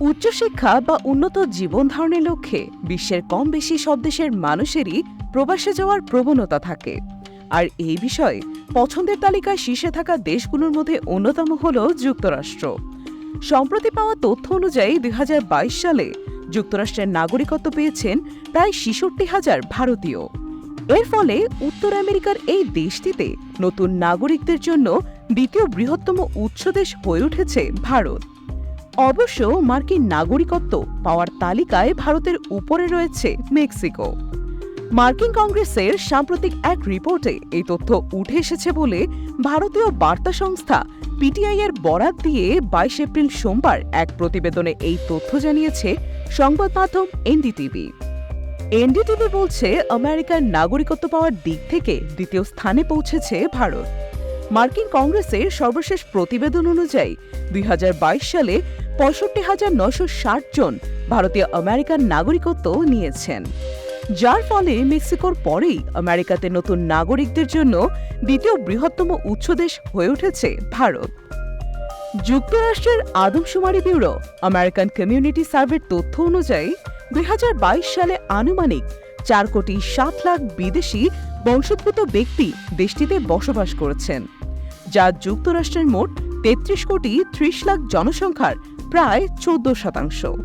উচ্চশিক্ষা বা উন্নত জীবন ধারণের লক্ষ্যে বিশ্বের কম বেশি সব দেশের মানুষেরই প্রবাসে যাওয়ার প্রবণতা থাকে। আর এই বিষয়ে পছন্দের তালিকায় শীর্ষে থাকা দেশগুলোর মধ্যে অন্যতম হল যুক্তরাষ্ট্র। সম্প্রতি পাওয়া তথ্য অনুযায়ী ২০২২ সালে যুক্তরাষ্ট্রের নাগরিকত্ব পেয়েছেন প্রায় ৬৬,০০০ ভারতীয়। এর ফলে উত্তর আমেরিকার এই দেশটিতে নতুন নাগরিকদের জন্য দ্বিতীয় বৃহত্তম উৎস দেশ হয়ে উঠেছে ভারত। অবশ্য মার্কিন নাগরিকত্ব পাওয়ার তালিকায় ভারতের উপরে রয়েছে মেক্সিকো। মার্কিন কংগ্রেসের সাম্প্রতিক এক রিপোর্টে এই তথ্য উঠে এসেছে বলে ভারতীয় বার্তা সংস্থা পিটিআই এর বরাত দিয়ে ২২ এপ্রিল সোমবার এক প্রতিবেদনে এই তথ্য জানিয়েছে সংবাদ মাধ্যম এনডিটিভি। এনডিটিভি বলছে, আমেরিকার নাগরিকত্ব পাওয়ার দিক থেকে দ্বিতীয় স্থানে পৌঁছেছে ভারত। মার্কিন কংগ্রেসের সর্বশেষ প্রতিবেদন অনুযায়ী ২০২২ সালে ৬৫,৯৬০ জন ভারতীয় আমেরিকান নাগরিকত্ব নিয়েছেন, যার ফলে মেক্সিকোর পরেই আমেরিকাতে নতুন নাগরিকদের জন্য দ্বিতীয় বৃহত্তম উৎস দেশ হয়ে উঠেছে ভারত। যুক্তরাষ্ট্রের আদমশুমারি ব্যুরো আমেরিকান কমিউনিটি সার্ভের তথ্য অনুযায়ী ২০২২ সালে আনুমানিক ৪,৭,০০,০০০ বিদেশি বংশোদ্ভূত ব্যক্তি দেশটিতে বসবাস করেছেন, যা যুক্তরাষ্ট্রের মোট ৩৩,৩০,০০,০০০ জনসংখ্যার প্রায় ১৪%।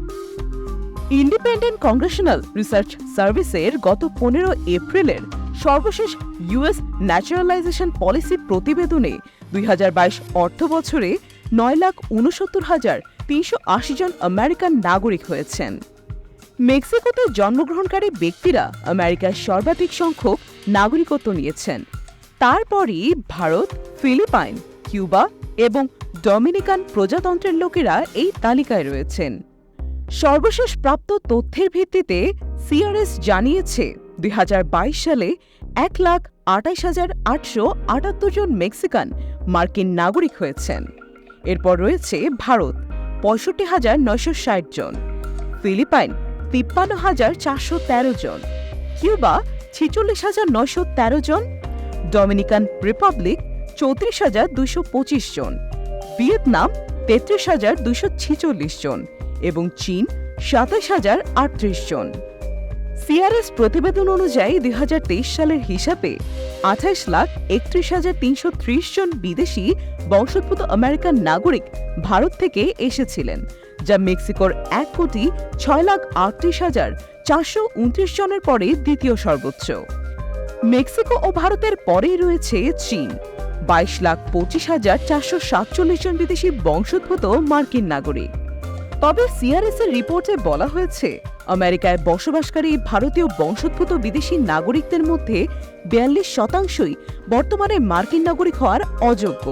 ইন্ডিপেন্ডেন্ট কংগ্রেশনাল রিসার্চ সার্ভিসের গত ১৫ এপ্রিলের সর্বশেষ ইউএস ন্যাচারালাইজেশন পলিসি প্রতিবেদনে ২০২২ অর্থবছরে ৯,৬৯,৩৮০ জন আমেরিকান নাগরিক হয়েছেন। মেক্সিকোতে জন্মগ্রহণকারী ব্যক্তিরা আমেরিকার সর্বাধিক সংখ্যক নাগরিকত্ব নিয়েছেন। তারপরই ভারত, ফিলিপাইন, কিউবা এবং ডমিনিকান প্রজাতন্ত্রের লোকেরা এই তালিকায় রয়েছেন। সর্বশেষ প্রাপ্ত তথ্যের ভিত্তিতে সিআরএস জানিয়েছে ২০২২ সালে ১,২৮,৮৭৮ জন মেক্সিকান মার্কিন নাগরিক হয়েছেন। এরপর রয়েছে ভারত ৬৫,৯৬০ জন, ফিলিপাইন ৫৩,৪১৩ জন, কিউবা ৪৬,৯১৩ জন, ডমিনিকান রিপাবলিক ৩৪,২২৫ জন, ভিয়েতনাম ৩৩,২৪৬ জন এবং চীন ২৭,০৩৮ জন। সিআরএস প্রতিবেদন অনুযায়ী ২০২৩ সালের হিসাবে ২৮,৩১,৩৩০ জন বিদেশি বংশোদ্ভূত আমেরিকান নাগরিক ভারত থেকে এসেছিলেন, যা মেক্সিকোর ১,৬৩,৪২,৪২৯ জনের পরে দ্বিতীয় সর্বোচ্চ। মেক্সিকো ও ভারতের পরেই রয়েছে চীন, ২২,২৫,৪৪৭ জন বিদেশি বংশোদ্ভূত মার্কিন নাগরিক। তবে সিআরএস এর রিপোর্টে বলা হয়েছে, আমেরিকায় বসবাসকারী ভারতীয় বংশোদ্ভূত বিদেশি নাগরিকদের মধ্যে ৪২% বর্তমানে মার্কিন নাগরিক হওয়ার অযোগ্য।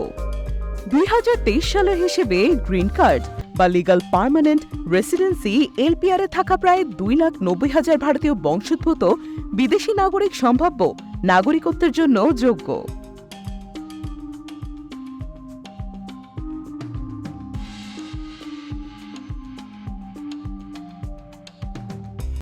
২০২৩ সালের হিসেবে গ্রিন কার্ড বা লিগাল পার্মানেন্ট রেসিডেন্সি এলপিআর এ থাকা প্রায় ২,৯০,০০০ ভারতীয় বংশোদ্ভূত বিদেশি নাগরিক সম্ভাব্য নাগরিকত্বের জন্য যোগ্য।